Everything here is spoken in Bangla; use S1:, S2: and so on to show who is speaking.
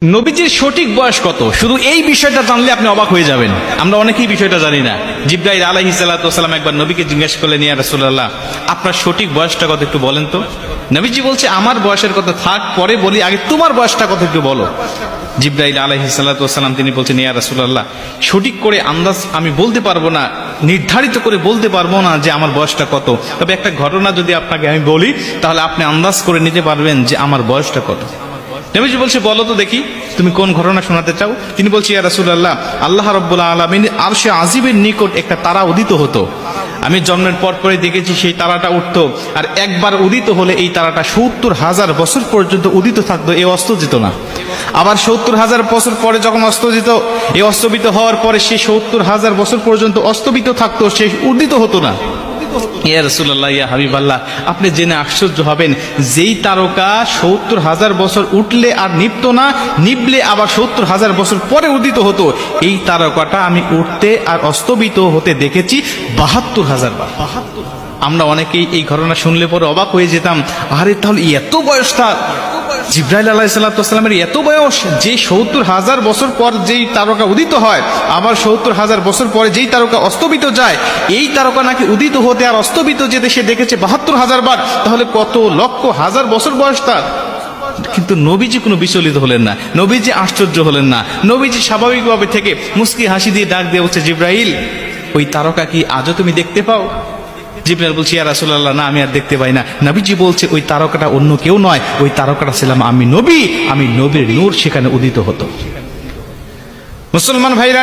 S1: নবীজির সঠিক বয়স কত, শুধু এই বিষয়টা জানলে আপনি অবাক হয়ে যাবেন। আমরা অনেকেই বিষয়টা জানি না। জিবরাইল আলাইহিস সালাতু ওয়াস সালাম একবার নবীকে জিজ্ঞেস করলেন, ইয়া রাসূলুল্লাহ, আপনার সঠিক বয়সটা কত একটু বলেন তো। নবীজি বলছে, আমার বয়সের কথা থাক, পরে বলি, আগে তোমার বয়সটা কত একটু বলো। জিবরাইল আলাইহিস সালাতু ওয়াস সালাম তিনি বলছেন, ইয়া রাসূলুল্লাহ, সঠিক করে আন্দাজ আমি বলতে পারবো না, নির্ধারিত করে বলতে পারবো না যে আমার বয়সটা কত, তবে একটা ঘটনা যদি আপনাকে আমি বলি তাহলে আপনি আন্দাজ করে নিতে পারবেন যে আমার বয়সটা কত। নবীজি বলছে, বলো তো দেখি তুমি কোন ঘটনা শোনাতে চাও। তিনি বলছে, ইয়া রাসূলুল্লাহ, আল্লাহ রাব্বুল আলামিন আরশে আজিমের নিকট একটা তারা উদিত হতো। আমি জন্মের পর পরে দেখেছি সেই তারাটা উঠতো, আর একবার উদিত হলে এই তারাটা ৭০,০০০ বছর পর্যন্ত উদিত থাকতো, এ অস্ত যেত না। আবার ৭০,০০০ বছর পরে যখন অস্ত যেত, এই অস্তবিত হওয়ার পরে সে ৭০,০০০ বছর পর্যন্ত অস্তবিত থাকতো, সে উদিত হতো না। ইয়া রাসূলুল্লাহ, ইয়া হাবিবাল্লাহ, আপনি জেনে আশ্চর্য হবেন, যেই তারকা ৭০,০০০ বছর উঠলে আর নিভতো না, নিভলে আবার ৭০,০০০ বছর পরে উদিত হতো, এই তারকাটা আমি উঠতে আর অস্তবিত হতে দেখেছি ৭২,০০০ বার। আমরা অনেকেই এই ঘটনা শুনলে পরে অবাক হয়ে যেতাম, আরে তাহলে এত বয়স তার, জিবরাইল আলাইহিস সালাতু ওয়াস সালামের এত বয়স, যে ৭০,০০০ বছর পর যেই তারকা উদিত হয়, আবার ৭০,০০০ বছর পরে যেই তারকা অস্তবিত যায়, এই তারকা নাকি উদিত হতে আর অস্তবিত যেতে সে দেখেছে ৭২,০০০ বার। তাহলে কত লক্ষ হাজার বছর বয়স তার। কিন্তু নবীজি কোনো বিচলিত হলেন না, নবীজি আশ্চর্য হলেন না। নবীজি স্বাভাবিকভাবে থেকে মুস্কি হাসি দিয়ে ডাক দিয়ে বলছে, জিবরাইল, ওই তারকা কি আজও তুমি দেখতে পাও? জিবরাইল বলছে, ইয়া রাসূলুল্লাহ, না, আমি আর দেখতে পাই না। নবীজি বলছে, ওই তারকাটা অন্য কেউ নয়, ওই তারকাটা ছিলাম আমি নবী, আমি নবীর নূর সেখানে উদিত হতো। মুসলমান ভাইরা,